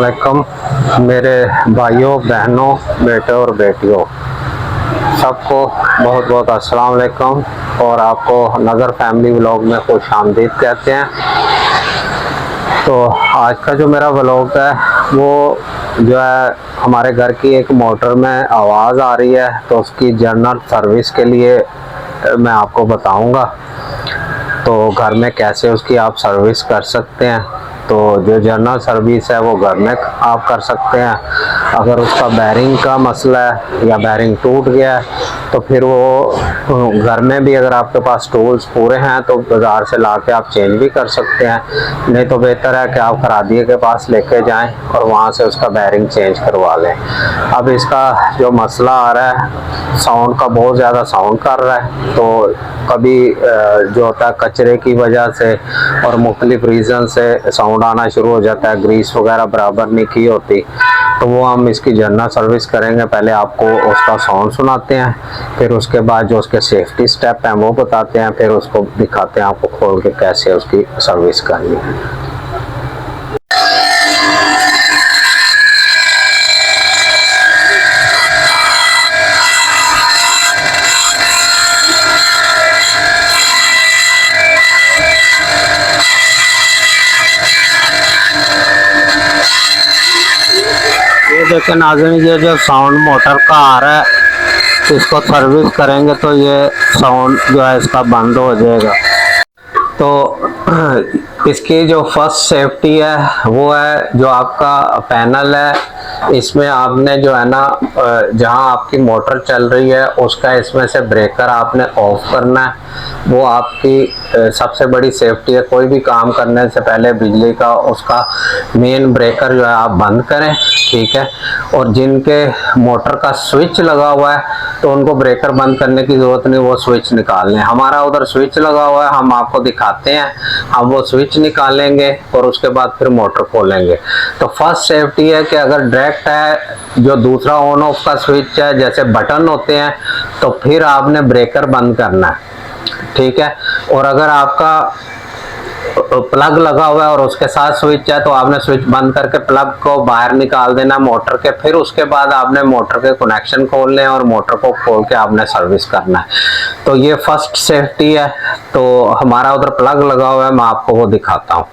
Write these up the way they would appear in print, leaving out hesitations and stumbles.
अस्सलामुअलैकुम मेरे भाइयों बहनों बेटे और बेटियों, सबको बहुत बहुत अस्सलामुअलैकुम। और आपको नज़र फैमिली व्लॉग में खुश आमदीद कहते हैं। तो आज का जो मेरा व्लॉग है वो जो है हमारे घर की एक मोटर में आवाज़ आ रही है, तो उसकी जनरल सर्विस के लिए मैं आपको बताऊंगा। तो घर में कैसे उसकी आप सर्विस कर सकते हैं। तो जो जनरल सर्विस है वो घर में आप कर सकते हैं। अगर उसका बैरिंग का मसला है या बैरिंग टूट गया है तो फिर वो घर में भी अगर आपके पास टूल्स पूरे हैं तो बाज़ार से ला के आप चेंज भी कर सकते हैं। नहीं तो बेहतर है कि आप खरादिए के पास लेके जाएं और वहाँ से उसका बैरिंग चेंज करवा लें। अब इसका जो मसला आ रहा है, साउंड का बहुत ज़्यादा साउंड कर रहा है। तो कभी जो होता है कचरे की वजह से और मुख्तलिफ रीज़न से साउंड आना शुरू हो जाता है, ग्रीस वगैरह बराबर नहीं की होती। तो वो हम इसकी जनरल सर्विस करेंगे। पहले आपको उसका साउंड सुनाते हैं, फिर उसके बाद जो उसके सेफ्टी स्टेप हैं वो बताते हैं, फिर उसको दिखाते हैं आपको खोल के कैसे उसकी सर्विस करनी है। ये देखें नाज़रीन, ये जो साउंड मोटर का आ रहा है, इसको सर्विस करेंगे तो ये साउंड जो है इसका बंद हो जाएगा। तो इसकी जो फर्स्ट सेफ्टी है वो है जो आपका पैनल है, इसमें आपने जो है ना जहां आपकी मोटर चल रही है उसका इसमें से ब्रेकर आपने ऑफ करना है। वो आपकी सबसे बड़ी सेफ्टी है। कोई भी काम करने से पहले बिजली का उसका मेन ब्रेकर जो है आप बंद करें, ठीक है। और जिनके मोटर का स्विच लगा हुआ है तो उनको ब्रेकर बंद करने की ज़रूरत नहीं, वो स्विच निकाल लें। हमारा उधर स्विच लगा हुआ है, हम आपको दिखाते हैं। हम वो स्विच निकालेंगे और उसके बाद फिर मोटर खोलेंगे। तो फर्स्ट सेफ्टी है कि अगर डायरेक्ट है जो दूसरा ऑन ऑफ का स्विच है, जैसे बटन होते हैं, तो फिर आपने ब्रेकर बंद करना है, ठीक है। और अगर आपका प्लग लगा हुआ है और उसके साथ स्विच है तो आपने स्विच बंद करके प्लग को बाहर निकाल देना मोटर के। फिर उसके बाद आपने मोटर के कनेक्शन खोलने और मोटर को खोल के आपने सर्विस करना है। तो ये फर्स्ट सेफ्टी है। तो हमारा उधर प्लग लगा हुआ है, मैं आपको वो दिखाता हूँ।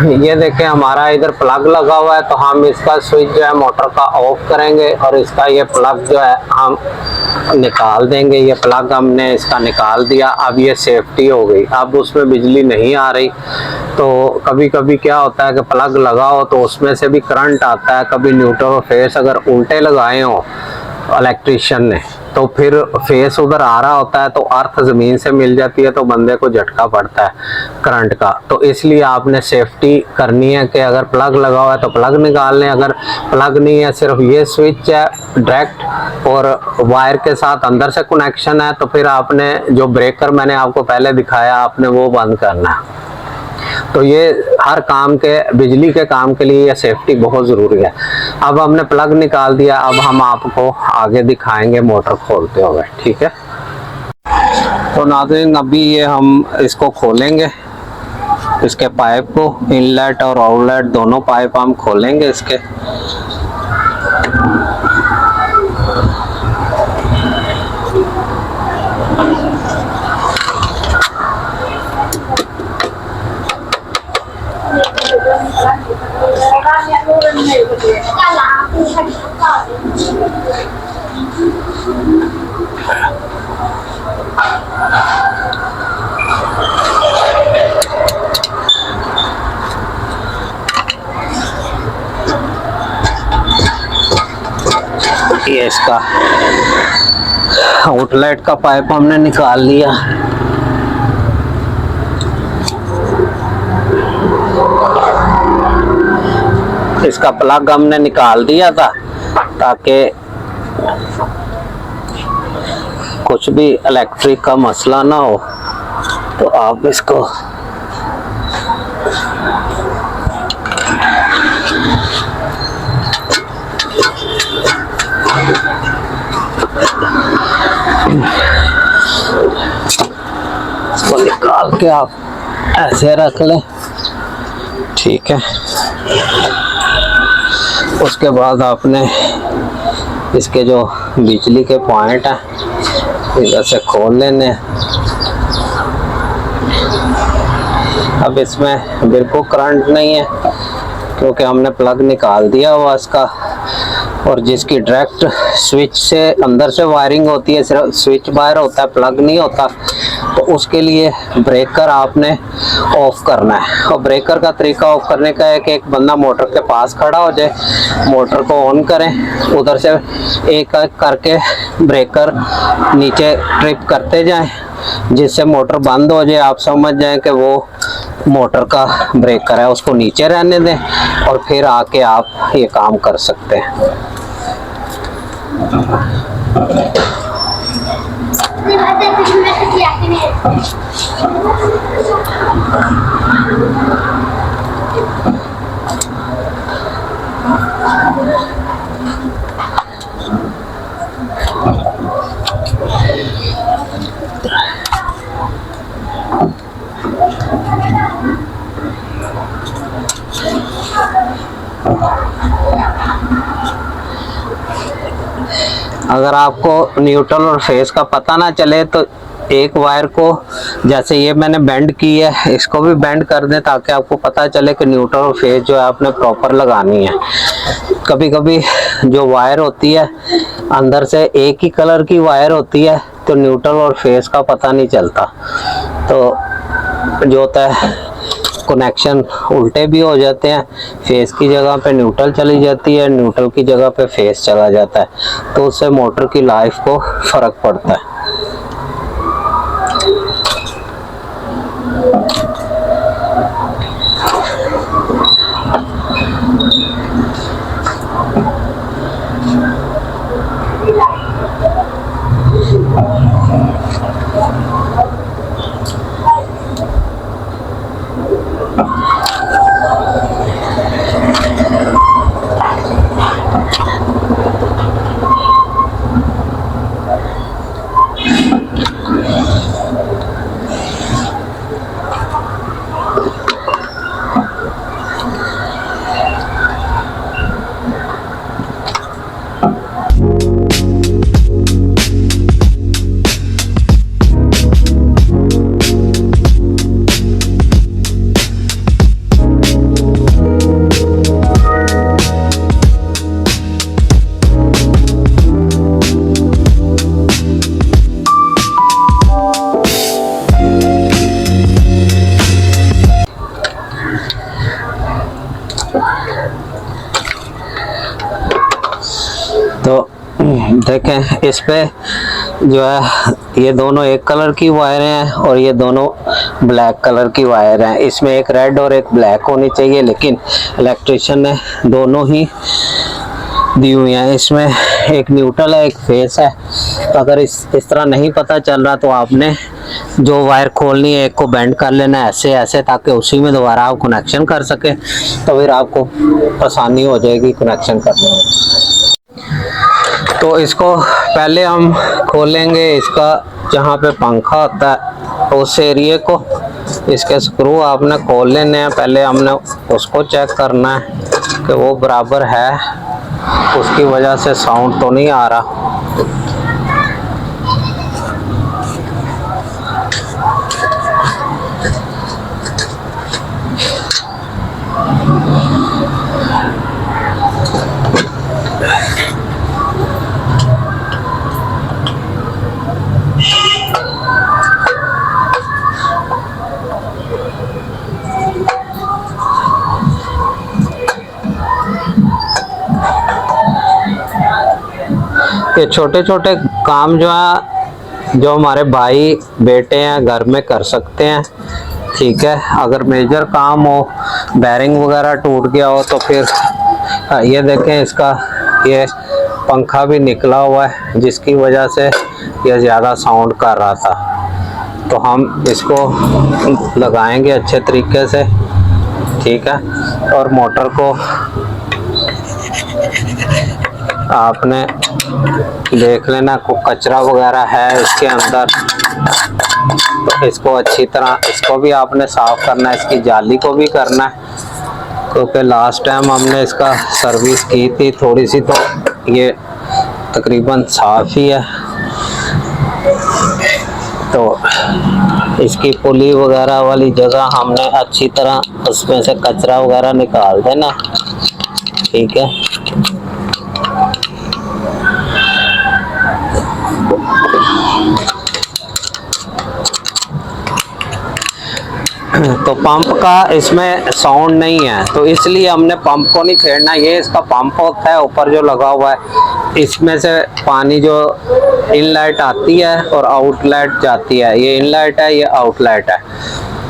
ये देखें हमारा इधर प्लग लगा हुआ है, तो हम इसका स्विच जो है मोटर का ऑफ करेंगे और इसका ये प्लग जो है हम निकाल देंगे। ये प्लग हमने इसका निकाल दिया। अब ये सेफ्टी हो गई, अब उसमें बिजली नहीं आ रही। तो कभी कभी क्या होता है कि प्लग लगा हो तो उसमें से भी करंट आता है। कभी न्यूट्रल और फेस अगर उल्टे लगाए हो इलेक्ट्रीशियन ने तो फिर फेस उधर आ रहा होता है तो अर्थ ज़मीन से मिल जाती है तो बंदे को झटका पड़ता है करंट का। तो इसलिए आपने सेफ्टी करनी है कि अगर प्लग लगा हुआ है तो प्लग निकाल लें। अगर प्लग नहीं है, सिर्फ ये स्विच है डायरेक्ट और वायर के साथ अंदर से कनेक्शन है, तो फिर आपने जो ब्रेकर मैंने आपको पहले दिखाया आपने वो बंद करना है। तो ये हर काम के बिजली के काम के लिए ये सेफ्टी बहुत ज़रूरी है। अब हमने प्लग निकाल दिया, अब हम आपको आगे दिखाएंगे मोटर खोलते हुए, ठीक है। तो नाज़रीन अभी ये हम इसको खोलेंगे, इसके पाइप को, इनलेट और आउटलेट दोनों पाइप हम खोलेंगे इसके। ये इसका आउटलेट का पाइप हमने निकाल लिया। इसका प्लग हमने निकाल दिया था ताकि कुछ भी इलेक्ट्रिक का मसला ना हो। तो आप इसको इसको निकाल के आप ऐसे रख लें, ठीक है। उसके बाद आपने इसके जो बिजली के पॉइंट हैं इधर से खोल लेने। अब इसमें बिल्कुल करंट नहीं है क्योंकि हमने प्लग निकाल दिया हुआ इसका, और जिसकी डायरेक्ट स्विच से अंदर से वायरिंग होती है, सिर्फ स्विच बाहर होता है, प्लग नहीं होता। तो उसके लिए ब्रेकर आपने ऑफ करना है। और ब्रेकर का तरीका ऑफ करने का है कि एक बंदा मोटर के पास खड़ा हो जाए, मोटर को ऑन करें, उधर से एक एक करके ब्रेकर नीचे ट्रिप करते जाएं, जिससे मोटर बंद हो जाए। आप समझ जाएं कि वो मोटर का ब्रेकर है, उसको नीचे रहने दें और फिर आके आप ये काम कर सकते हैं। अगर आपको न्यूट्रल और फेस का पता ना चले तो एक वायर को, जैसे ये मैंने बेंड की है, इसको भी बेंड कर दें ताकि आपको पता चले कि न्यूट्रल और फेस जो है आपने प्रॉपर लगानी है। कभी कभी जो वायर होती है अंदर से एक ही कलर की वायर होती है तो न्यूट्रल और फेस का पता नहीं चलता, तो जो होता है कनेक्शन उल्टे भी हो जाते हैं। फेस की जगह पे न्यूट्रल चली जाती है, न्यूट्रल की जगह पे फेस चला जाता है, तो उससे मोटर की लाइफ को फर्क पड़ता है। तो देखें इस पे जो है ये दोनों एक कलर की वायर हैं और ये दोनों ब्लैक कलर की वायर हैं। इसमें एक रेड और एक ब्लैक होनी चाहिए, लेकिन इलेक्ट्रिशियन ने दोनों ही दी हुई हैं। इसमें एक न्यूट्रल है, एक फेस है। तो अगर इस तरह नहीं पता चल रहा तो आपने जो वायर खोलनी है एक को बेंड कर लेना है ऐसे ऐसे, ताकि उसी में दोबारा आप कनेक्शन कर सके, तो फिर आपको आसानी हो जाएगी कनेक्शन करने में। तो इसको पहले हम खोलेंगे, इसका जहाँ पे पंखा होता है उस एरिए को, इसके स्क्रू आपने खोल लेने हैं। पहले हमने उसको चेक करना है कि वो बराबर है, उसकी वजह से साउंड तो नहीं आ रहा। ये छोटे छोटे काम जो है जो हमारे भाई बेटे हैं घर में कर सकते हैं, ठीक है। अगर मेजर काम हो, बैरिंग वगैरह टूट गया हो तो फिर ये देखें इसका ये पंखा भी निकला हुआ है जिसकी वजह से ये ज़्यादा साउंड कर रहा था। तो हम इसको लगाएंगे अच्छे तरीके से, ठीक है। और मोटर को आपने देख लेना को कचरा वगैरह है इसके अंदर, तो इसको अच्छी तरह इसको भी आपने साफ करना है, इसकी जाली को भी करना है। क्योंकि लास्ट टाइम हमने इसका सर्विस की थी थोड़ी सी, तो ये तकरीबन साफ़ ही है। तो इसकी पुली वगैरह वाली जगह हमने अच्छी तरह उसमें से कचरा वगैरह निकाल देना, ठीक है। तो पंप का इसमें साउंड नहीं है, तो इसलिए हमने पंप को नहीं छेड़ना। ये इसका पंप होता है ऊपर जो लगा हुआ है, इसमें से पानी जो इनलेट आती है और आउटलेट जाती है। ये इनलेट है, ये आउटलेट है,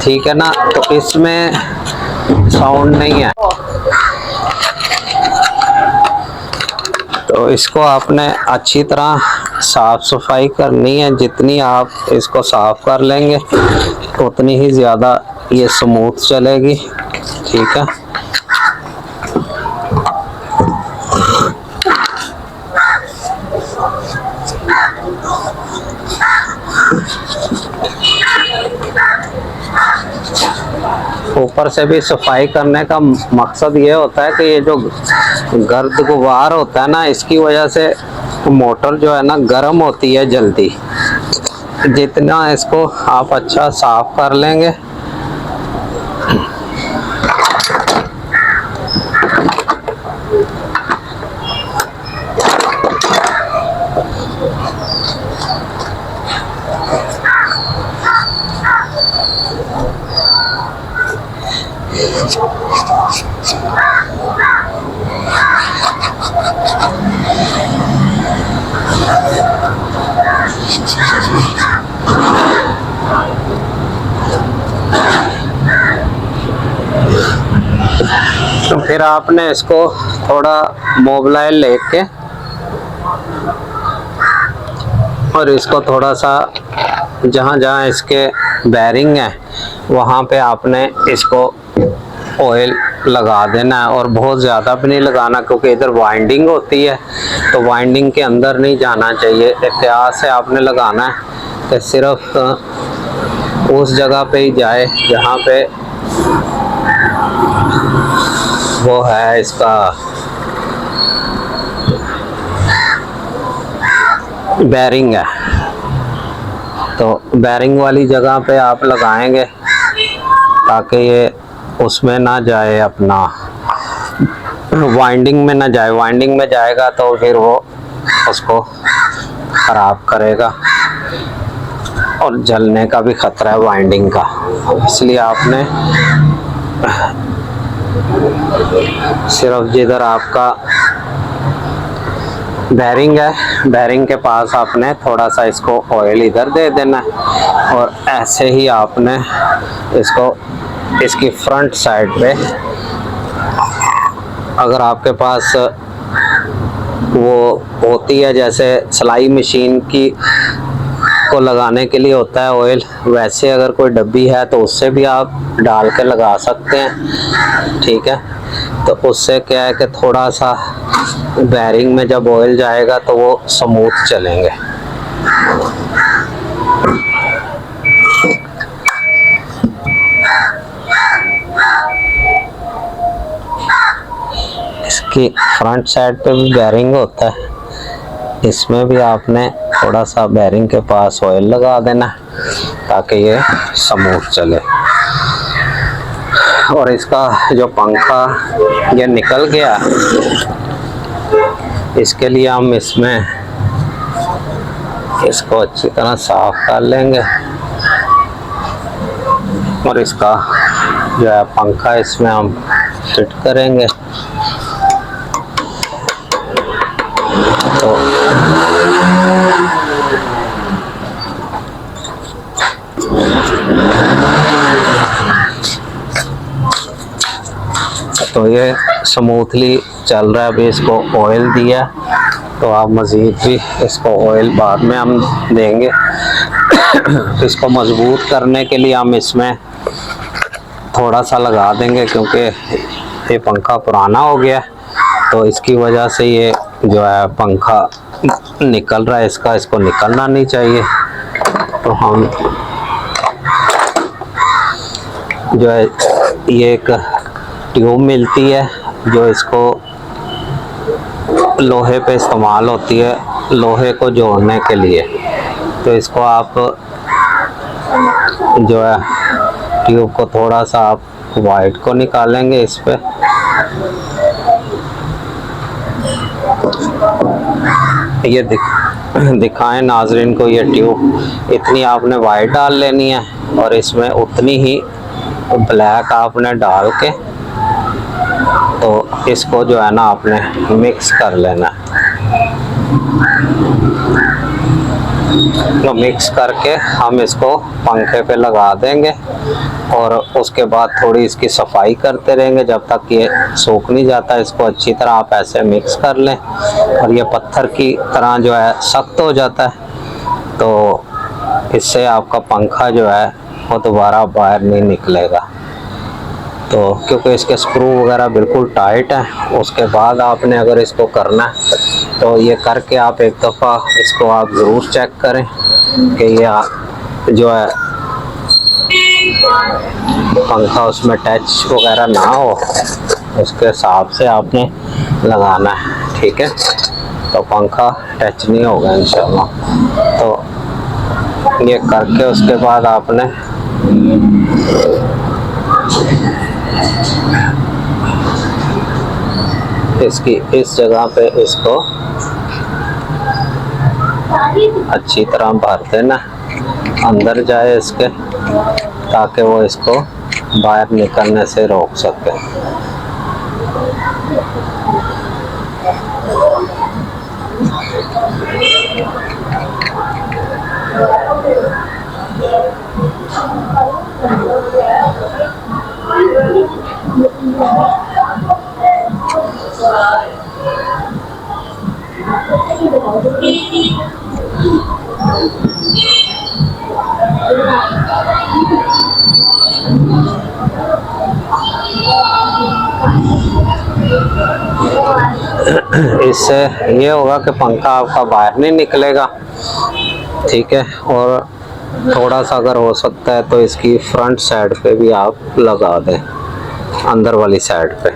ठीक है ना। तो इसमें साउंड नहीं है। तो इसको आपने अच्छी तरह साफ सफाई करनी है। जितनी आप इसको साफ कर लेंगे उतनी ही ज़्यादा ये स्मूथ चलेगी, ठीक है। ऊपर से भी सफाई करने का मकसद ये होता है कि ये जो गर्द गुबार होता है ना, इसकी वजह से मोटर जो है ना गर्म होती है जल्दी। जितना इसको आप अच्छा साफ कर लेंगे तो फिर आपने इसको थोड़ा मोबिलाइल लेके और इसको थोड़ा सा जहाँ जहाँ इसके बैरिंग है वहाँ पे आपने इसको ऑयल लगा देना है। और बहुत ज़्यादा भी नहीं लगाना, क्योंकि इधर वाइंडिंग होती है, तो वाइंडिंग के अंदर नहीं जाना चाहिए। एहतियात से आपने लगाना है कि सिर्फ उस जगह पे ही जाए जहाँ पे वो है इसका बैरिंग है। तो बैरिंग वाली जगह पे आप लगाएंगे ताकि ये उसमें ना जाए, अपना वाइंडिंग में ना जाए। वाइंडिंग में जाएगा तो फिर वो उसको ख़राब करेगा और जलने का भी ख़तरा है वाइंडिंग का। इसलिए आपने सिर्फ जिधर आपका बैरिंग है, बैरिंग के पास आपने थोड़ा सा इसको ऑयल इधर दे देना है। और ऐसे ही आपने इसको इसकी फ्रंट साइड पे, अगर आपके पास वो होती है जैसे सिलाई मशीन की को लगाने के लिए होता है ऑयल, वैसे अगर कोई डब्बी है तो उससे भी आप डाल के लगा सकते हैं, ठीक है। तो उससे क्या है कि थोड़ा सा बैरिंग में जब ऑयल जाएगा तो वो स्मूथ चलेंगे। इसकी फ्रंट साइड पे भी बैरिंग होता है, इसमें भी आपने थोड़ा सा बैरिंग के पास ऑयल लगा देना ताकि ये स्मूथ चले। और इसका जो पंखा ये निकल गया, इसके लिए हम इसमें इसको अच्छी तरह साफ कर लेंगे और इसका जो है पंखा इसमें हम फिट करेंगे। तो ये स्मूथली चल रहा है। अभी इसको ऑयल दिया, तो आप मज़ीद भी इसको ऑयल बाद में हम देंगे। इसको मजबूत करने के लिए हम इसमें थोड़ा सा लगा देंगे, क्योंकि ये पंखा पुराना हो गया तो इसकी वजह से ये जो है पंखा निकल रहा है इसको निकलना नहीं चाहिए। तो हम जो है ये एक ट्यूब मिलती है जो इसको लोहे पे इस्तेमाल होती है, लोहे को जोड़ने के लिए। तो इसको आप जो है ट्यूब को थोड़ा सा आप वाइट को निकालेंगे इस पे, ये दिखाएं नाजरीन को। ये ट्यूब इतनी आपने वाइट डाल लेनी है और इसमें उतनी ही ब्लैक आपने डाल के तो इसको जो है ना आपने मिक्स कर लेना है। तो मिक्स करके हम इसको पंखे पे लगा देंगे और उसके बाद थोड़ी इसकी सफाई करते रहेंगे जब तक ये सूख नहीं जाता। इसको अच्छी तरह आप ऐसे मिक्स कर लें और ये पत्थर की तरह जो है सख्त हो जाता है, तो इससे आपका पंखा जो है वो दोबारा बाहर नहीं निकलेगा। तो क्योंकि इसके स्क्रू वगैरह बिल्कुल टाइट हैं, उसके बाद आपने अगर इसको करना है तो ये करके आप एक दफ़ा इसको आप ज़रूर चेक करें कि ये जो है पंखा उसमें टच वगैरह ना हो, उसके हिसाब से आपने लगाना है, ठीक है। तो पंखा टच नहीं होगा इंशाल्लाह। तो ये करके उसके बाद आपने इसकी इस जगह पे इसको अच्छी तरह भर देना, अंदर जाए इसके, ताकि वो इसको बाहर निकलने से रोक सके। इससे ये होगा कि पंखा आपका बाहर नहीं निकलेगा, ठीक है। और थोड़ा सा अगर हो सकता है तो इसकी फ्रंट साइड पे भी आप लगा दें, अंदर वाली साइड पे।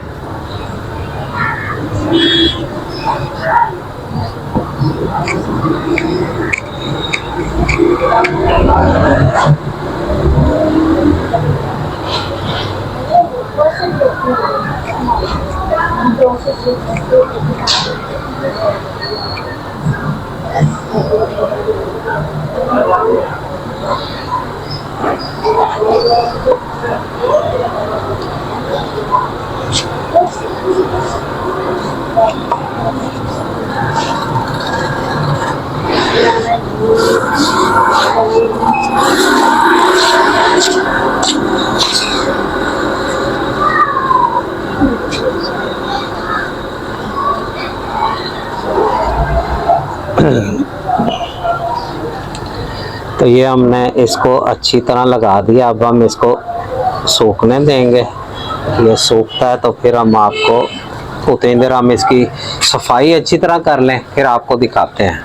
तो ये हमने इसको अच्छी तरह लगा दिया। अब हम इसको सूखने देंगे। ये सूखता है तो फिर हम आपको उतनी देर हम इसकी सफाई अच्छी तरह कर लें, फिर आपको दिखाते हैं।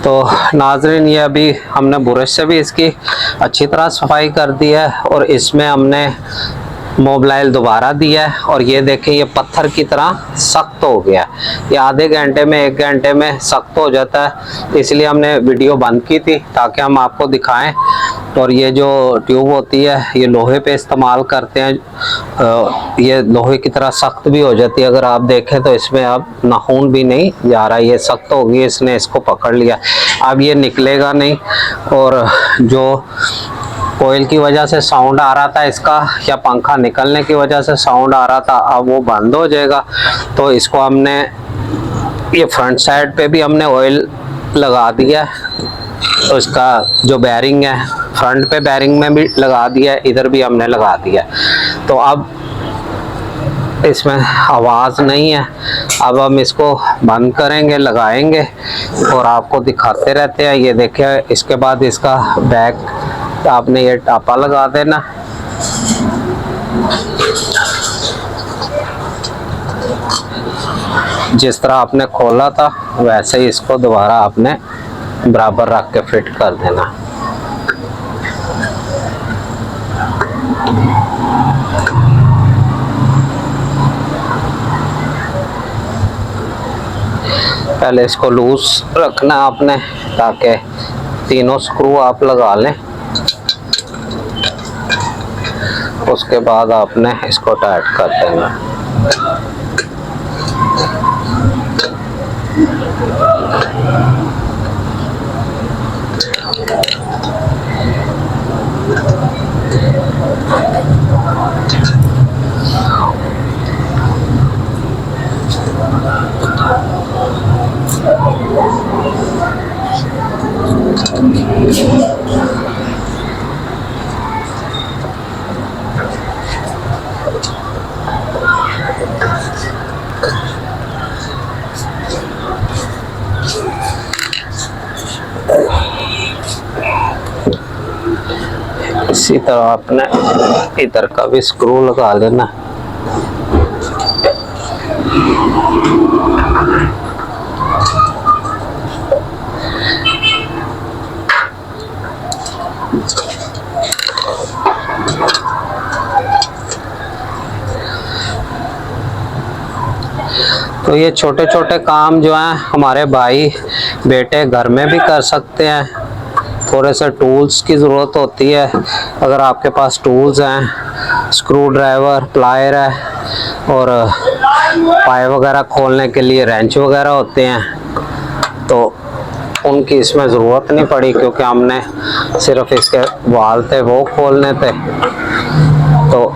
तो नाज़रीन, ये अभी हमने ब्रश से भी इसकी अच्छी तरह सफाई कर दी है और इसमें हमने मोबिलाइल दोबारा दिया है और ये देखें ये पत्थर की तरह सख्त हो गया। ये आधे घंटे में 1 घंटे में सख्त हो जाता है, इसलिए हमने वीडियो बंद की थी ताकि हम आपको दिखाएं। और ये जो ट्यूब होती है ये लोहे पे इस्तेमाल करते हैं, ये लोहे की तरह सख्त भी हो जाती है। अगर आप देखें तो इसमें अब नाखून भी नहीं जा रहा, ये सख्त हो गई, इसने इसको पकड़ लिया, अब ये निकलेगा नहीं। और जो कोयल की वजह से साउंड आ रहा था इसका, या पंखा निकलने की वजह से साउंड आ रहा था, अब वो बंद हो जाएगा। तो इसको हमने ये फ्रंट साइड पे भी हमने ऑयल लगा दिया, तो इसका जो बैरिंग है फ्रंट पे बैरिंग में भी लगा दिया, इधर भी हमने लगा दिया। तो अब इसमें आवाज़ नहीं है। अब हम इसको बंद करेंगे, लगाएंगे और आपको दिखाते रहते हैं। ये देखिए, इसके बाद इसका बैक आपने ये टापा लगा देना। जिस तरह आपने खोला था वैसे ही इसको दोबारा आपने बराबर रख के फिट कर देना। पहले इसको लूज रखना आपने ताकि तीनों स्क्रू आप लगा लें। उसके बाद आपने इसको टाइट कर देना। इसी तरह आपने इधर का भी स्क्रू लगा लेना। तो ये छोटे छोटे काम जो हैं हमारे भाई बेटे घर में भी कर सकते हैं। थोड़े से टूल्स की ज़रूरत होती है। अगर आपके पास टूल्स हैं, स्क्रू ड्राइवर, प्लायर है और पाइप वगैरह खोलने के लिए रेंच वगैरह होते हैं, तो उनकी इसमें ज़रूरत नहीं पड़ी क्योंकि हमने सिर्फ इसके वाल थे वो खोलने थे, तो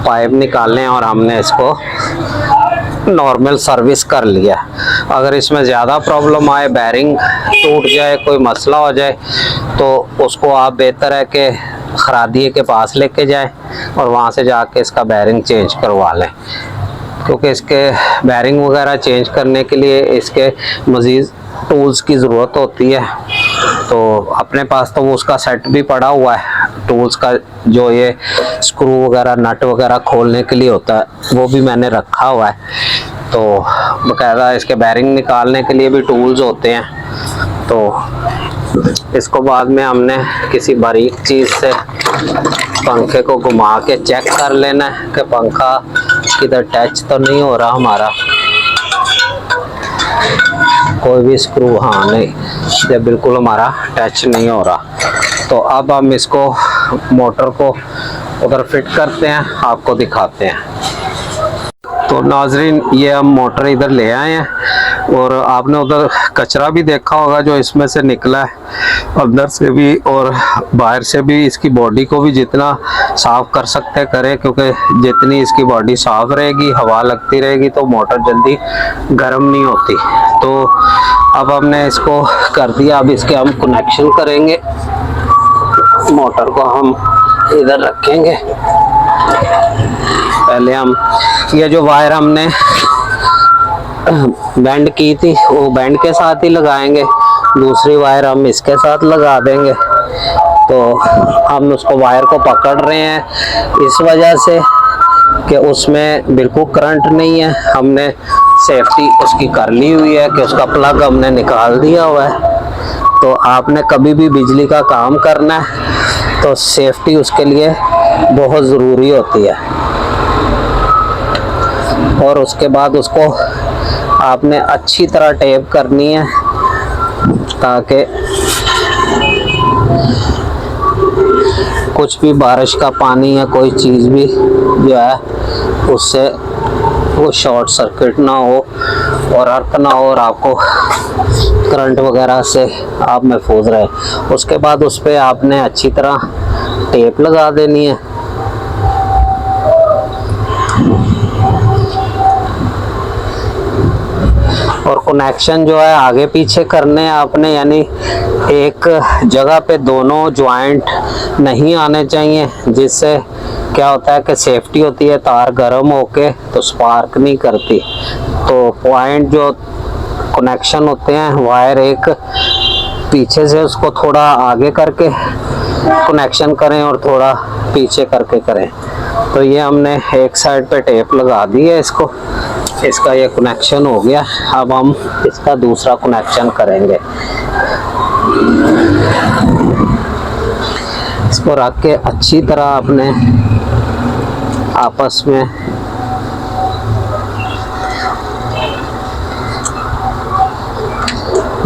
पाइप निकालने और हमने इसको नॉर्मल सर्विस कर लिया। अगर इसमें ज़्यादा प्रॉब्लम आए, बैरिंग टूट जाए, कोई मसला हो जाए, तो उसको आप बेहतर है कि खरादिए के पास लेके जाएं और वहाँ से जाके इसका बैरिंग चेंज करवा लें, क्योंकि इसके बैरिंग वगैरह चेंज करने के लिए इसके मज़ीद टूल्स की ज़रूरत होती है। तो अपने पास तो वो उसका सेट भी पड़ा हुआ है टूल्स का, जो ये स्क्रू वगैरह नट वगैरह खोलने के लिए होता है वो भी मैंने रखा हुआ है। तो बकायदा इसके बैरिंग निकालने के लिए भी टूल्स होते हैं। तो इसको बाद में हमने किसी बारीक चीज़ से पंखे को घुमा के चेक कर लेना है कि पंखा किधर टच तो नहीं हो रहा हमारा, कोई भी स्क्रू, हाँ नहीं, ये बिल्कुल हमारा टच नहीं हो रहा। तो अब हम इसको मोटर को उधर फिट करते हैं, आपको दिखाते हैं। तो नाजरीन, ये हम मोटर इधर ले आए हैं और आपने उधर कचरा भी देखा होगा जो इसमें से निकला है, अंदर से भी और बाहर से भी। इसकी बॉडी को भी जितना साफ़ कर सकते करें, क्योंकि जितनी इसकी बॉडी साफ़ रहेगी, हवा लगती रहेगी, तो मोटर जल्दी गर्म नहीं होती। तो अब हमने इसको कर दिया। अब इसके हम कनेक्शन करेंगे। मोटर को हम इधर रखेंगे। पहले हम ये जो वायर हमने बैंड की थी वो बैंड के साथ ही लगाएंगे, दूसरी वायर हम इसके साथ लगा देंगे। तो हम उसको वायर को पकड़ रहे हैं इस वजह से कि उसमें बिल्कुल करंट नहीं है। हमने सेफ्टी उसकी कर ली हुई है कि उसका प्लग हमने निकाल दिया हुआ है। तो आपने कभी भी बिजली का काम करना है तो सेफ्टी उसके लिए बहुत ज़रूरी होती है। और उसके बाद उसको आपने अच्छी तरह टेप करनी है ताकि कुछ भी बारिश का पानी या कोई चीज़ भी जो है उससे वो शॉर्ट सर्किट ना हो और अर्क ना हो और आपको करंट वगैरह से आप महफूज रहे। उसके बाद उस पर आपने अच्छी तरह टेप लगा देनी है। और कनेक्शन जो है आगे पीछे करने हैं आपने, यानी एक जगह पे दोनों ज्वाइंट नहीं आने चाहिए, जिससे क्या होता है कि सेफ्टी होती है, तार गर्म होके तो स्पार्क नहीं करती। तो पॉइंट जो कनेक्शन होते हैं वायर एक पीछे से उसको थोड़ा आगे करके कनेक्शन करें और थोड़ा पीछे करके करें। तो ये हमने एक साइड पे टेप लगा दी है इसको, इसका ये कनेक्शन हो गया। अब हम इसका दूसरा कनेक्शन करेंगे। इसको रख के अच्छी तरह आपने आपस में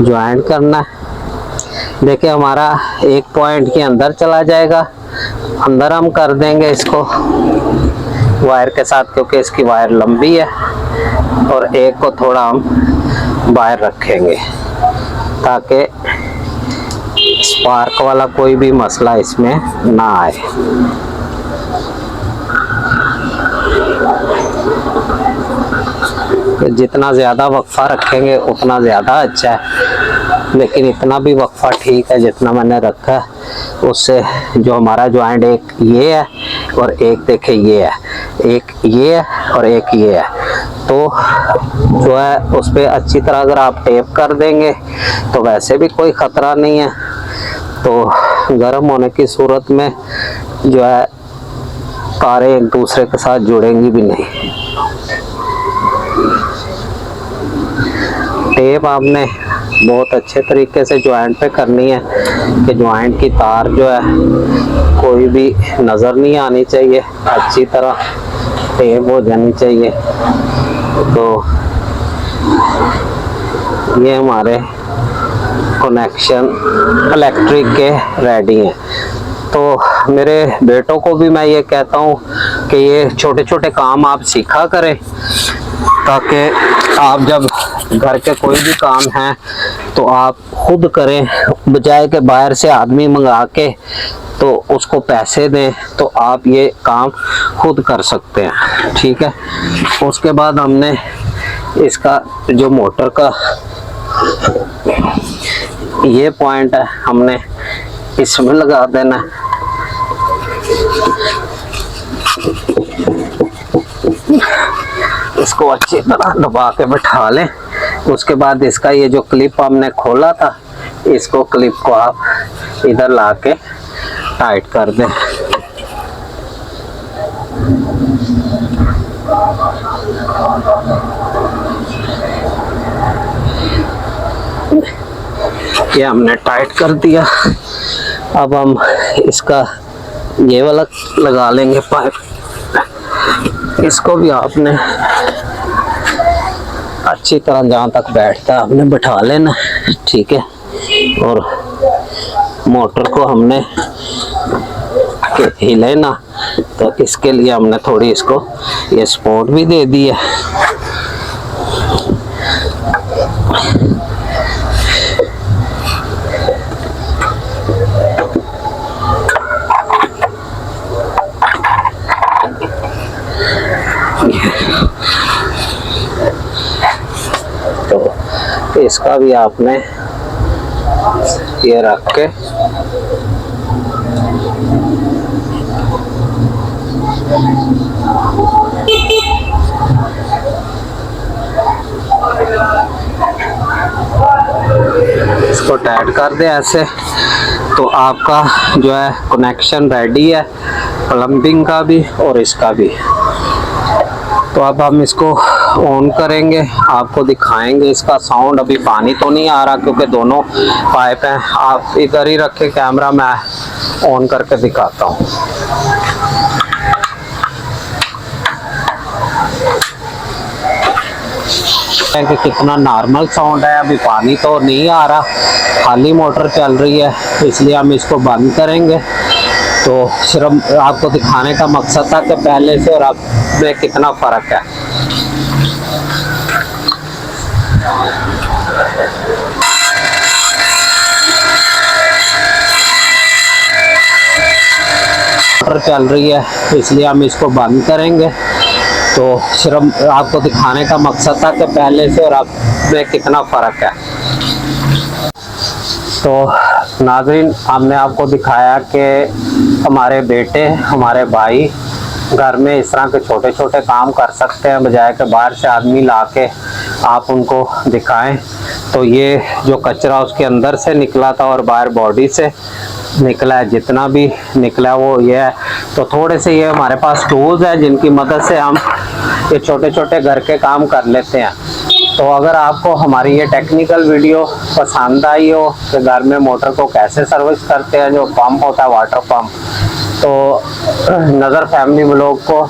ज्वाइंट करना है। देखिए हमारा एक पॉइंट के अंदर चला जाएगा, अंदर हम कर देंगे इसको वायर के साथ, क्योंकि इसकी वायर लंबी है, और एक को थोड़ा हम बाहर रखेंगे ताकि स्पार्क वाला कोई भी मसला इसमें ना आए। जितना ज़्यादा वक्फा रखेंगे उतना ज़्यादा अच्छा है, लेकिन इतना भी वक्फा ठीक है जितना मैंने रखा है। उससे जो हमारा ज्वाइंट एक ये है और एक देखे ये है, एक ये है और एक ये है, तो जो है उस पर अच्छी तरह अगर आप टेप कर देंगे तो वैसे भी कोई ख़तरा नहीं है। तो गर्म होने की सूरत में जो है तारें एक दूसरे के साथ जुड़ेंगी भी नहीं। टेप आपने बहुत अच्छे तरीके से ज्वाइंट पे करनी है कि ज्वाइंट की तार जो है कोई भी नज़र नहीं आनी चाहिए, अच्छी तरह टेप हो जानी चाहिए। तो ये हमारे कनेक्शन इलेक्ट्रिक के रेडी हैं। तो मेरे बेटों को भी मैं ये कहता हूँ कि ये छोटे छोटे काम आप सीखा करें, ताकि आप जब घर के कोई भी काम हैं तो आप खुद करें, बजाय के बाहर से आदमी मंगा के तो उसको पैसे दें, तो आप ये काम खुद कर सकते हैं। ठीक है, उसके बाद हमने इसका जो मोटर का ये पॉइंट है हमने इसमें लगा देना। इसको अच्छी तरह दबा के बैठा लें। उसके बाद इसका ये जो क्लिप हमने खोला था, इसको क्लिप को आप इधर ला के टाइट कर दें। ये हमने टाइट कर दिया। अब हम इसका ये वाला लगा लेंगे पाइप। इसको भी आपने अच्छी तरह जहाँ तक बैठता है आपने बैठा लेना। ठीक है, और मोटर को हमने हिले ना, तो इसके लिए हमने थोड़ी इसको ये सपोर्ट भी दे दी है। तो इसका भी आपने ये रख के इसको टाइट कर दे ऐसे, तो आपका जो है कनेक्शन रेडी है, प्लम्बिंग का भी और इसका भी। तो अब हम इसको ऑन करेंगे, आपको दिखाएंगे इसका साउंड। अभी पानी तो नहीं आ रहा क्योंकि दोनों पाइप हैं। आप इधर ही रखे कैमरा, मैं ऑन करके दिखाता हूँ। कि कितना नॉर्मल साउंड है। अभी पानी तो नहीं आ रहा, खाली मोटर चल रही है, इसलिए हम इसको बंद करेंगे। तो सिर्फ आपको दिखाने का मकसद था कि पहले से और अब में कितना फ़र्क है। मोटर चल रही है, इसलिए हम इसको बंद करेंगे। तो सिर्फ आपको दिखाने का मकसद था कि पहले से और अब में कितना फ़र्क है। तो नाज़रीन, हमने आपको दिखाया कि हमारे बेटे, हमारे भाई घर में इस तरह के छोटे छोटे काम कर सकते हैं, बजाय के बाहर से आदमी ला के आप उनको दिखाएं। तो ये जो कचरा उसके अंदर से निकला था और बाहर बॉडी से निकला है, जितना भी निकला वो ये है। तो थोड़े से ये हमारे पास टूल्स हैं जिनकी मदद से हम ये छोटे छोटे घर के काम कर लेते हैं। तो अगर आपको हमारी ये टेक्निकल वीडियो पसंद आई हो कि घर में मोटर को कैसे सर्विस करते हैं, जो पंप होता है वाटर पंप, तो नज़र फैमिली ब्लॉग को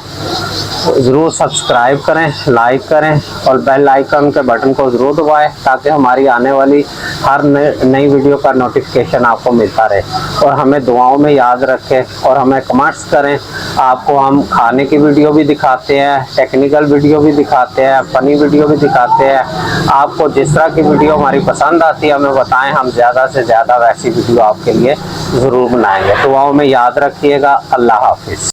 ज़रूर सब्सक्राइब करें, लाइक करें और बेल आइकन के बटन को ज़रूर दबाएं ताकि हमारी आने वाली हर नई वीडियो का नोटिफिकेशन आपको मिलता रहे। और हमें दुआओं में याद रखें और हमें कमेंट्स करें। आपको हम खाने की वीडियो भी दिखाते हैं, टेक्निकल वीडियो भी दिखाते हैं, फ़नी वीडियो भी दिखाते हैं। आपको जिस तरह की वीडियो हमारी पसंद आती है हमें बताएं, हम ज़्यादा से ज़्यादा वैसी वीडियो आपके लिए ज़रूर बनाएंगे। दुआओं में याद रखिएगा। अल्लाह हाफिज़।